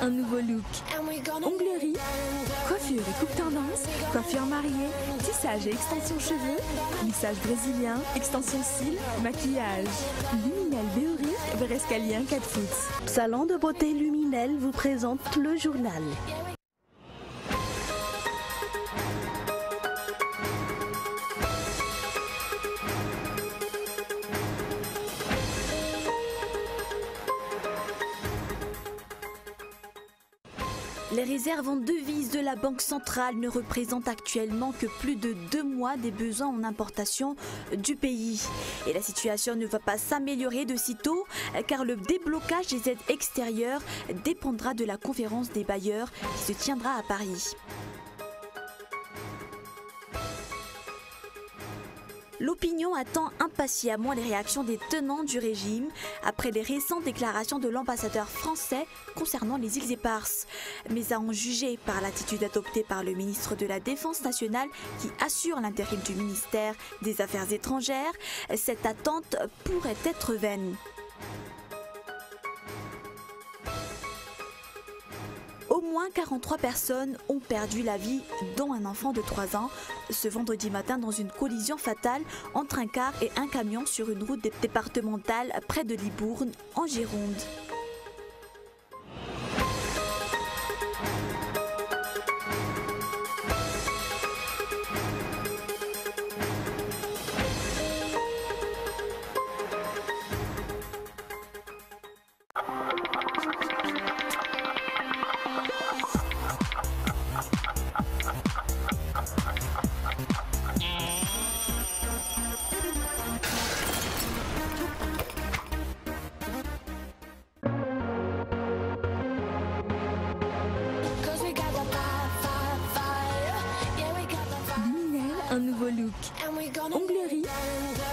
un nouveau look. Onglerie, coiffure et coupe tendance, coiffure mariée, tissage et extension cheveux, lissage brésilien, extension cils, maquillage. Luminel Béoric, Berescalien 4 foot. Salon de beauté Luminel vous présente le journal. Les réserves en devises de la Banque centrale ne représentent actuellement que plus de 2 mois des besoins en importation du pays. Et la situation ne va pas s'améliorer de sitôt car le déblocage des aides extérieures dépendra de la conférence des bailleurs qui se tiendra à Paris. L'opinion attend impatiemment les réactions des tenants du régime après les récentes déclarations de l'ambassadeur français concernant les îles Éparses. Mais à en juger par l'attitude adoptée par le ministre de la Défense nationale qui assure l'intérim du ministère des Affaires étrangères, cette attente pourrait être vaine. Au moins 43 personnes ont perdu la vie, dont un enfant de 3 ans, ce vendredi matin dans une collision fatale entre un car et un camion sur une route départementale près de Libourne, en Gironde. Un nouveau look. Onglerie,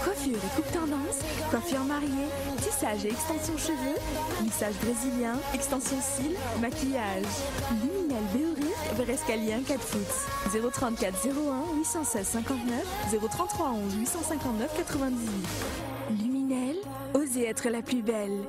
coiffure et coupe tendance, coiffure mariée, tissage et extension cheveux, lissage brésilien, extension cils, maquillage. Luminel Béoric, Berescalien 4 foot. 034 01 816 59 033 11 859 98. Luminel, osez être la plus belle.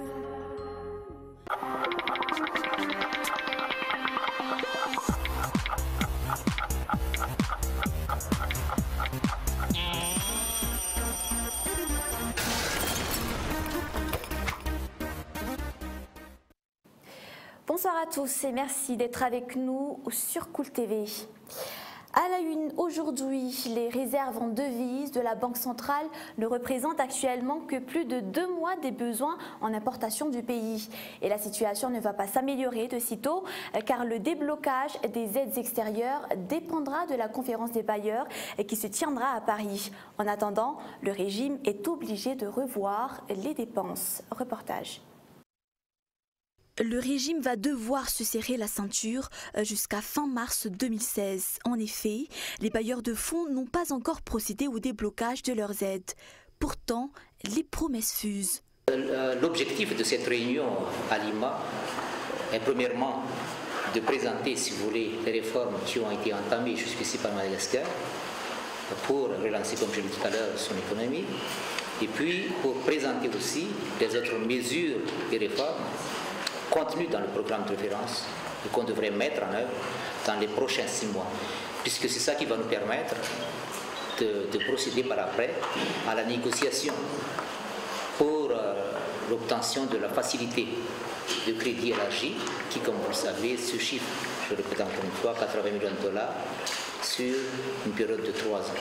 Bonsoir à tous et merci d'être avec nous sur Cool TV. À la une, aujourd'hui, les réserves en devises de la Banque centrale ne représentent actuellement que plus de 2 mois des besoins en importation du pays. Et la situation ne va pas s'améliorer de sitôt car le déblocage des aides extérieures dépendra de la conférence des bailleurs qui se tiendra à Paris. En attendant, le régime est obligé de revoir les dépenses. Reportage. Le régime va devoir se serrer la ceinture jusqu'à fin mars 2016. En effet, les bailleurs de fonds n'ont pas encore procédé au déblocage de leurs aides. Pourtant, les promesses fusent. L'objectif de cette réunion à Lima est premièrement de présenter, si vous voulez, les réformes qui ont été entamées jusqu'ici par Madagascar pour relancer, comme je l'ai dit tout à l'heure, son économie, et puis pour présenter aussi les autres mesures et réformes contenues dans le programme de référence et qu'on devrait mettre en œuvre dans les prochains 6 mois, puisque c'est ça qui va nous permettre de procéder par après à la négociation pour l'obtention de la facilité de crédit élargi qui, comme vous le savez, se chiffre, je le répète encore une fois, 80 millions de dollars sur une période de 3 ans.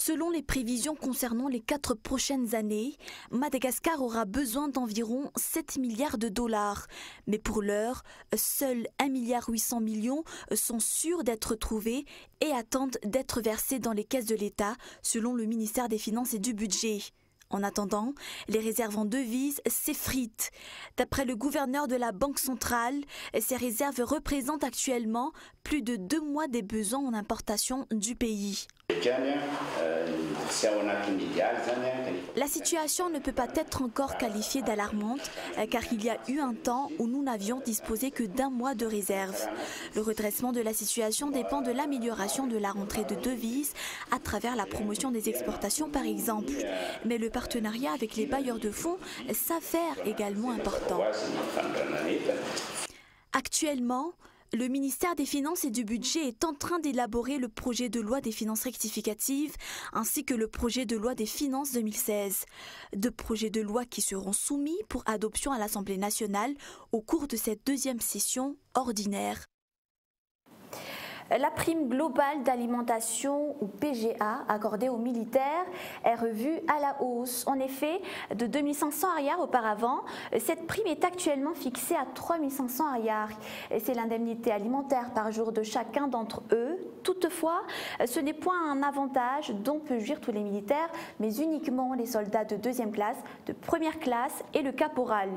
Selon les prévisions concernant les 4 prochaines années, Madagascar aura besoin d'environ 7 milliards de dollars. Mais pour l'heure, seuls 1,8 milliard sont sûrs d'être trouvés et attendent d'être versés dans les caisses de l'État, selon le ministère des Finances et du Budget. En attendant, les réserves en devises s'effritent. D'après le gouverneur de la Banque centrale, ces réserves représentent actuellement plus de 2 mois des besoins en importation du pays. La situation ne peut pas être encore qualifiée d'alarmante car il y a eu un temps où nous n'avions disposé que d'1 mois de réserve. Le redressement de la situation dépend de l'amélioration de la rentrée de devises à travers la promotion des exportations par exemple. Mais le partenariat avec les bailleurs de fonds s'avère également important. Actuellement, le ministère des Finances et du Budget est en train d'élaborer le projet de loi des finances rectificatives ainsi que le projet de loi des finances 2016. Deux projets de loi qui seront soumis pour adoption à l'Assemblée nationale au cours de cette deuxième session ordinaire. La prime globale d'alimentation ou PGA accordée aux militaires est revue à la hausse. En effet, de 2500 arrières auparavant, cette prime est actuellement fixée à 3500 arrières. C'est l'indemnité alimentaire par jour de chacun d'entre eux. Toutefois, ce n'est point un avantage dont peuvent jouir tous les militaires, mais uniquement les soldats de deuxième classe, de première classe et le caporal.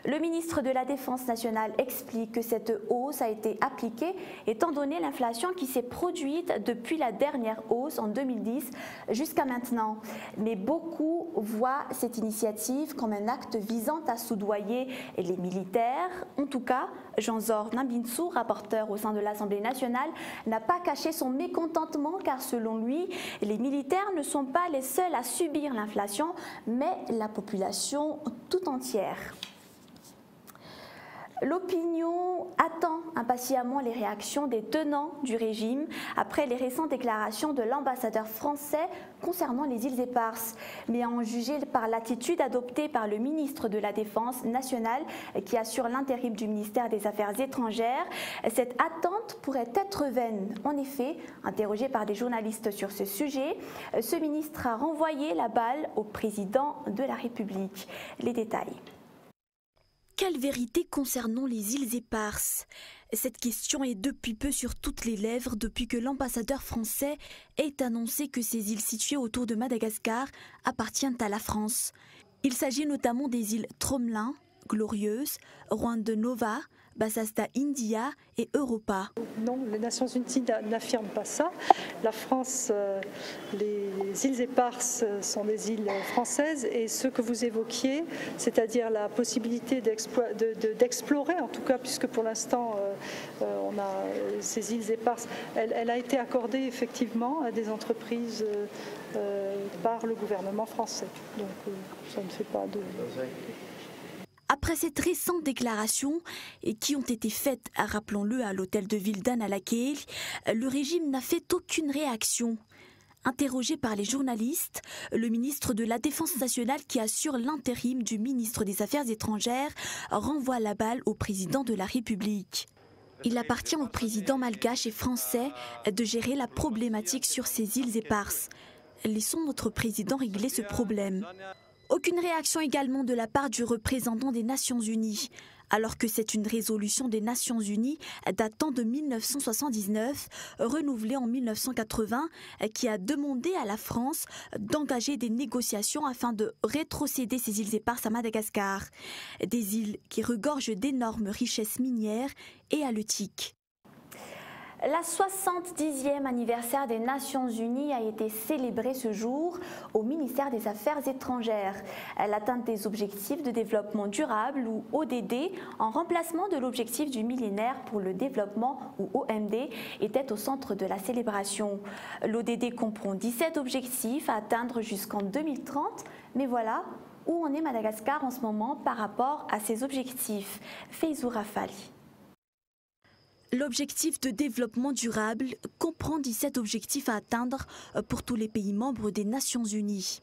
Le ministre de la Défense nationale explique que cette hausse a été appliquée étant donné l'inflation qui s'est produite depuis la dernière hausse en 2010 jusqu'à maintenant. Mais beaucoup voient cette initiative comme un acte visant à soudoyer les militaires. En tout cas, Jean-Zor Nambinsou, rapporteur au sein de l'Assemblée nationale, n'a pas caché son mécontentement car selon lui, les militaires ne sont pas les seuls à subir l'inflation, mais la population tout entière. L'opinion attend impatiemment les réactions des tenants du régime après les récentes déclarations de l'ambassadeur français concernant les îles Éparses. Mais à en juger par l'attitude adoptée par le ministre de la Défense nationale qui assure l'intérim du ministère des Affaires étrangères, cette attente pourrait être vaine. En effet, interrogé par des journalistes sur ce sujet, ce ministre a renvoyé la balle au président de la République. Les détails. Quelle vérité concernant les îles Éparses? Cette question est depuis peu sur toutes les lèvres depuis que l'ambassadeur français ait annoncé que ces îles situées autour de Madagascar appartiennent à la France. Il s'agit notamment des îles Tromelin, Glorieuse, Rwanda Nova, Bassasta India et Europa. Non, les Nations Unies n'affirment pas ça. La France, les îles Éparses sont des îles françaises et ce que vous évoquiez, c'est-à-dire la possibilité d'explorer, en tout cas, puisque pour l'instant on a ces îles Éparses, elle a été accordée effectivement à des entreprises par le gouvernement français. Donc ça ne fait pas de... Après cette récente déclaration, et qui ont été faites, rappelons-le, à l'hôtel de ville d'Annalakeel, le régime n'a fait aucune réaction. Interrogé par les journalistes, le ministre de la Défense nationale qui assure l'intérim du ministre des Affaires étrangères renvoie la balle au président de la République. Il appartient au président malgache et français de gérer la problématique sur ces îles éparses. Laissons notre président régler ce problème. Aucune réaction également de la part du représentant des Nations Unies, alors que c'est une résolution des Nations Unies datant de 1979, renouvelée en 1980, qui a demandé à la France d'engager des négociations afin de rétrocéder ces îles éparses à Madagascar, des îles qui regorgent d'énormes richesses minières et halieutiques. La 70e anniversaire des Nations Unies a été célébrée ce jour au ministère des Affaires étrangères. L'atteinte des objectifs de développement durable ou ODD en remplacement de l'objectif du millénaire pour le développement ou OMD était au centre de la célébration. L'ODD comprend 17 objectifs à atteindre jusqu'en 2030, mais voilà où en est Madagascar en ce moment par rapport à ces objectifs. Feizou Rafali. L'objectif de développement durable comprend 17 objectifs à atteindre pour tous les pays membres des Nations Unies.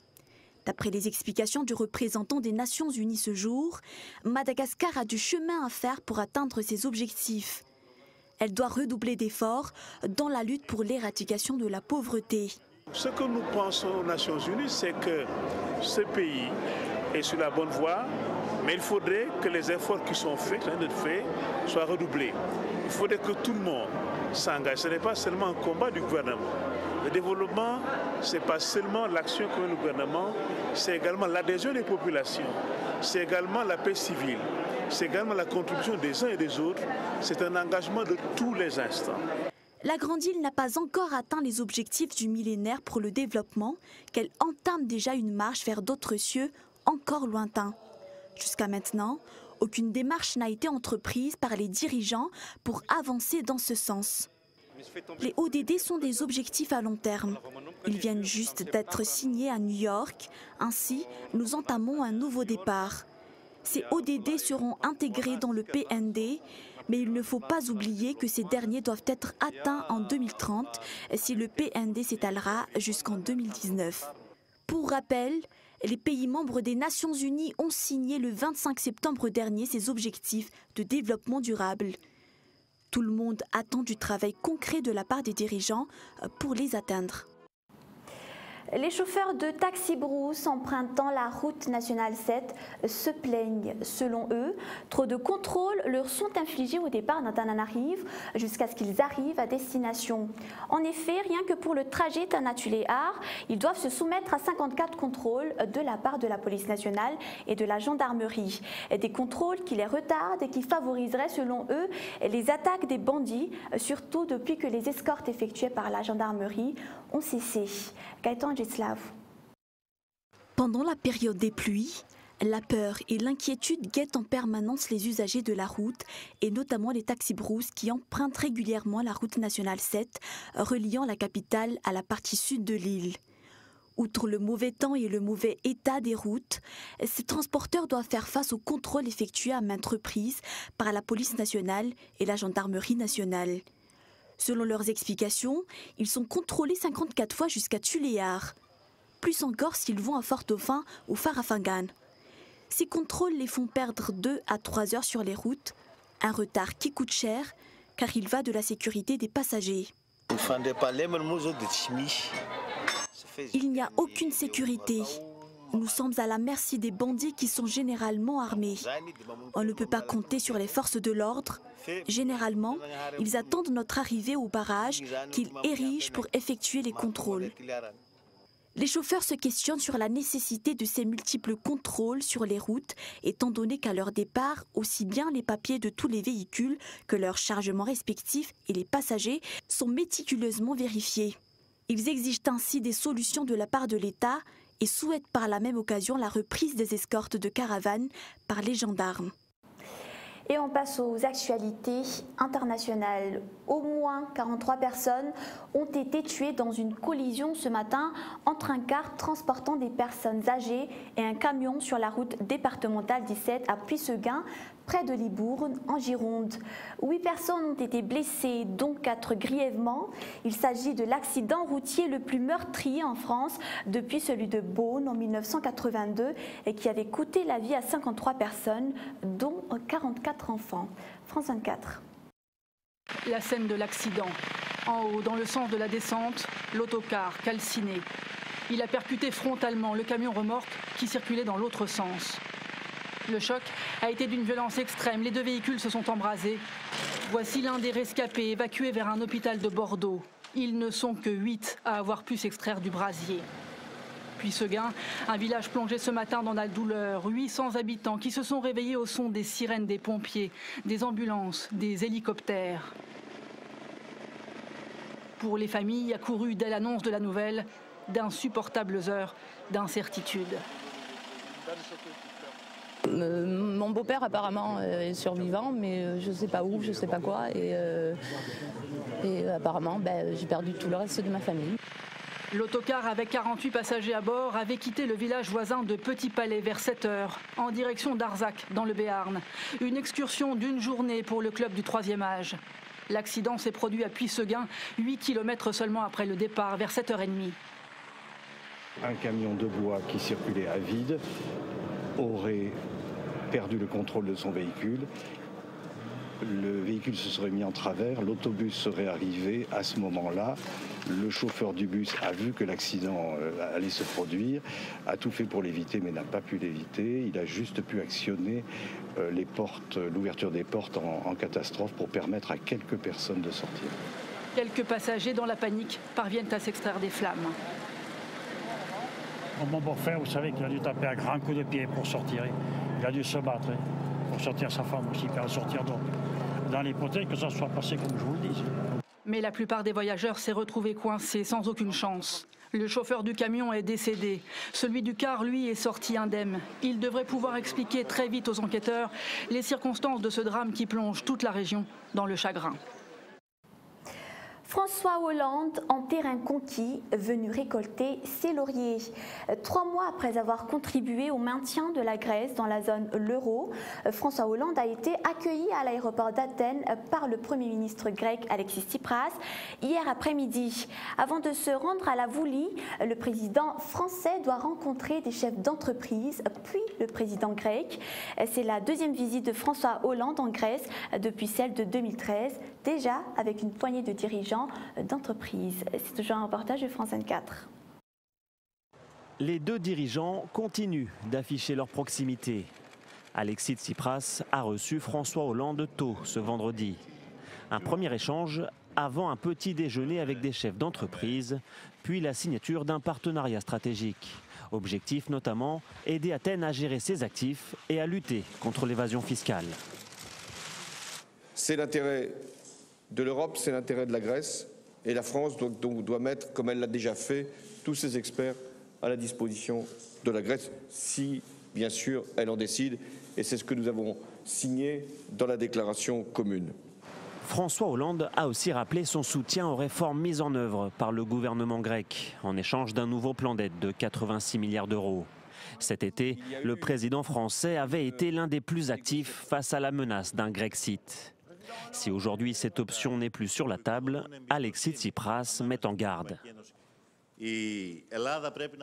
D'après les explications du représentant des Nations Unies ce jour, Madagascar a du chemin à faire pour atteindre ses objectifs. Elle doit redoubler d'efforts dans la lutte pour l'éradication de la pauvreté. Ce que nous pensons aux Nations Unies, c'est que ce pays est sur la bonne voie, mais il faudrait que les efforts qui sont faits, soient redoublés. Il faudrait que tout le monde s'engage. Ce n'est pas seulement un combat du gouvernement. Le développement, ce n'est pas seulement l'action que le gouvernement, c'est également l'adhésion des populations, c'est également la paix civile, c'est également la contribution des uns et des autres. C'est un engagement de tous les instants. La grande île n'a pas encore atteint les objectifs du millénaire pour le développement, qu'elle entame déjà une marche vers d'autres cieux encore lointains. Jusqu'à maintenant, aucune démarche n'a été entreprise par les dirigeants pour avancer dans ce sens. Les ODD sont des objectifs à long terme. Ils viennent juste d'être signés à New York. Ainsi, nous entamons un nouveau départ. Ces ODD seront intégrés dans le PND, mais il ne faut pas oublier que ces derniers doivent être atteints en 2030 si le PND s'étalera jusqu'en 2019. Pour rappel, les pays membres des Nations Unies ont signé le 25 septembre dernier ces objectifs de développement durable. Tout le monde attend du travail concret de la part des dirigeants pour les atteindre. Les chauffeurs de taxi-brousse empruntant la route nationale 7 se plaignent. Selon eux, trop de contrôles leur sont infligés au départ d'Antananarive jusqu'à ce qu'ils arrivent à destination. En effet, rien que pour le trajet Tanatuléar, ils doivent se soumettre à 54 contrôles de la part de la police nationale et de la gendarmerie. Des contrôles qui les retardent et qui favoriseraient, selon eux, les attaques des bandits, surtout depuis que les escortes effectuées par la gendarmerie ont cessé. Gaëtan Gislav. Pendant la période des pluies, la peur et l'inquiétude guettent en permanence les usagers de la route et notamment les taxi-brousses qui empruntent régulièrement la route nationale 7 reliant la capitale à la partie sud de l'île. Outre le mauvais temps et le mauvais état des routes, ces transporteurs doivent faire face aux contrôles effectués à maintes reprises par la police nationale et la gendarmerie nationale. Selon leurs explications, ils sont contrôlés 54 fois jusqu'à Tuléar. Plus encore s'ils vont à Fort-Dauphin ou Farafangan. Ces contrôles les font perdre 2 à 3 heures sur les routes, un retard qui coûte cher car il va de la sécurité des passagers. Il n'y a aucune sécurité. Nous sommes à la merci des bandits qui sont généralement armés. On ne peut pas compter sur les forces de l'ordre. Généralement, ils attendent notre arrivée au barrage qu'ils érigent pour effectuer les contrôles. Les chauffeurs se questionnent sur la nécessité de ces multiples contrôles sur les routes, étant donné qu'à leur départ, aussi bien les papiers de tous les véhicules que leurs chargements respectifs et les passagers sont méticuleusement vérifiés. Ils exigent ainsi des solutions de la part de l'État et souhaitent par la même occasion la reprise des escortes de caravanes par les gendarmes. Et on passe aux actualités internationales. Au moins 43 personnes ont été tuées dans une collision ce matin entre un car transportant des personnes âgées et un camion sur la route départementale 17 à Puisseguin, près de Libourne, en Gironde. 8 personnes ont été blessées, dont 4 grièvement. Il s'agit de l'accident routier le plus meurtrier en France depuis celui de Beaune en 1982 et qui avait coûté la vie à 53 personnes, dont 44 enfants. France 24. La scène de l'accident. En haut, dans le sens de la descente, l'autocar calciné. Il a percuté frontalement le camion remorque qui circulait dans l'autre sens. Le choc a été d'une violence extrême. Les 2 véhicules se sont embrasés. Voici l'un des rescapés évacués vers un hôpital de Bordeaux. Ils ne sont que 8 à avoir pu s'extraire du brasier. Puisseguin, un village plongé ce matin dans la douleur. 800 habitants qui se sont réveillés au son des sirènes des pompiers, des ambulances, des hélicoptères. Pour les familles accourues dès l'annonce de la nouvelle, d'insupportables heures d'incertitude. Mon beau-père apparemment est survivant, mais je ne sais pas où, je ne sais pas quoi. Et apparemment, j'ai perdu tout le reste de ma famille. L'autocar avec 48 passagers à bord avait quitté le village voisin de Petit Palais vers 7 heures, en direction d'Arzac, dans le Béarn. Une excursion d'une journée pour le club du 3e âge. L'accident s'est produit à Puisseguin, 8 km seulement après le départ, vers 7h30. Un camion de bois qui circulait à vide aurait perdu le contrôle de son véhicule. Le véhicule se serait mis en travers, l'autobus serait arrivé à ce moment-là. Le chauffeur du bus a vu que l'accident allait se produire, a tout fait pour l'éviter mais n'a pas pu l'éviter. Il a juste pu actionner les portes, l'ouverture des portes en catastrophe pour permettre à quelques personnes de sortir. Quelques passagers dans la panique parviennent à s'extraire des flammes. Mon beau-frère, vous savez qu'il a dû taper un grand coup de pied pour sortir. Il a dû se battre pour sortir sa femme aussi, pour sortir dans l'hypothèse que ça soit passé comme je vous le dis. Mais la plupart des voyageurs s'est retrouvé coincés sans aucune chance. Le chauffeur du camion est décédé. Celui du car, lui, est sorti indemne. Il devrait pouvoir expliquer très vite aux enquêteurs les circonstances de ce drame qui plonge toute la région dans le chagrin. François Hollande, en terrain conquis, venu récolter ses lauriers. 3 mois après avoir contribué au maintien de la Grèce dans la zone l'euro, François Hollande a été accueilli à l'aéroport d'Athènes par le Premier ministre grec Alexis Tsipras hier après-midi. Avant de se rendre à la Voulie, le président français doit rencontrer des chefs d'entreprise, puis le président grec. C'est la 2e visite de François Hollande en Grèce depuis celle de 2013, déjà avec une poignée de dirigeants d'entreprise. C'est toujours un reportage de France 24. Les 2 dirigeants continuent d'afficher leur proximité. Alexis Tsipras a reçu François Hollande tôt ce vendredi. Un premier échange avant un petit déjeuner avec des chefs d'entreprise, puis la signature d'un partenariat stratégique. Objectif notamment, aider Athènes à gérer ses actifs et à lutter contre l'évasion fiscale. C'est l'intérêt de l'Europe, c'est l'intérêt de la Grèce, et la France doit mettre, comme elle l'a déjà fait, tous ses experts à la disposition de la Grèce, si bien sûr elle en décide, et c'est ce que nous avons signé dans la déclaration commune. François Hollande a aussi rappelé son soutien aux réformes mises en œuvre par le gouvernement grec, en échange d'un nouveau plan d'aide de 86 milliards d'euros. Cet été, le président français avait été l'un des plus actifs face à la menace d'un Grexit. Si aujourd'hui cette option n'est plus sur la table, Alexis Tsipras met en garde.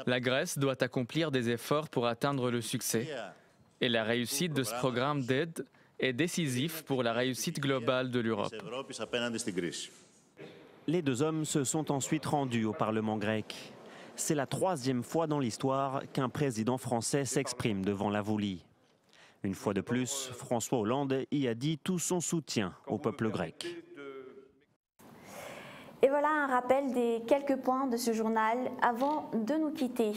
La Grèce doit accomplir des efforts pour atteindre le succès. Et la réussite de ce programme d'aide est décisif pour la réussite globale de l'Europe. Les 2 hommes se sont ensuite rendus au Parlement grec. C'est la 3e fois dans l'histoire qu'un président français s'exprime devant la Voulie. Une fois de plus, François Hollande y a dit tout son soutien au peuple grec. Et voilà un rappel des quelques points de ce journal avant de nous quitter.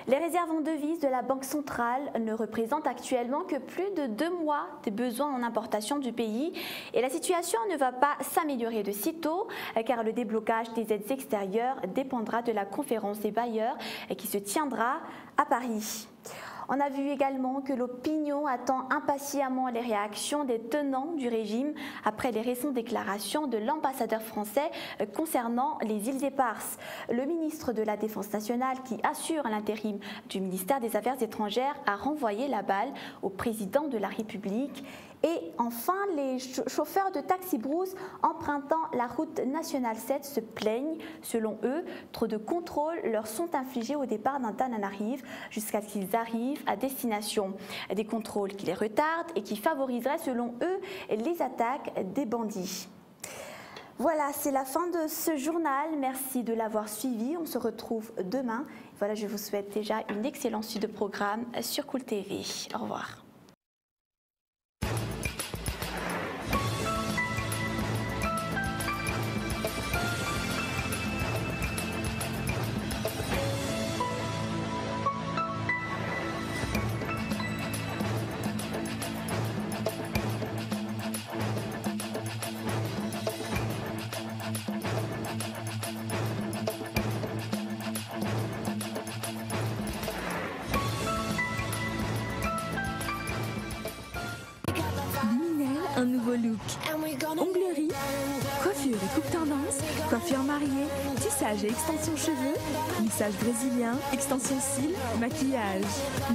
Les réserves en devises de la Banque centrale ne représentent actuellement que plus de 2 mois des besoins en importation du pays. Et la situation ne va pas s'améliorer de sitôt, car le déblocage des aides extérieures dépendra de la conférence des bailleurs qui se tiendra à Paris. On a vu également que l'opinion attend impatiemment les réactions des tenants du régime après les récentes déclarations de l'ambassadeur français concernant les îles Éparses. Le ministre de la Défense nationale, qui assure l'intérim du ministère des Affaires étrangères, a renvoyé la balle au président de la République. Et enfin, les chauffeurs de taxi brousse empruntant la route nationale 7 se plaignent. Selon eux, trop de contrôles leur sont infligés au départ d'Antananarive jusqu'à ce qu'ils arrivent à destination. Des contrôles qui les retardent et qui favoriseraient, selon eux, les attaques des bandits. Voilà, c'est la fin de ce journal. Merci de l'avoir suivi. On se retrouve demain. Voilà, je vous souhaite déjà une excellente suite de programme sur Cool TV. Au revoir. Un nouveau look. Onglerie, coiffure et coupe tendance, coiffure mariée, tissage et extension cheveux, lissage brésilien, extension cils, maquillage.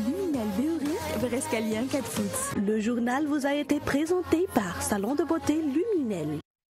Luminel Béoric, Verescalien 4 foot. Le journal vous a été présenté par Salon de beauté Luminel.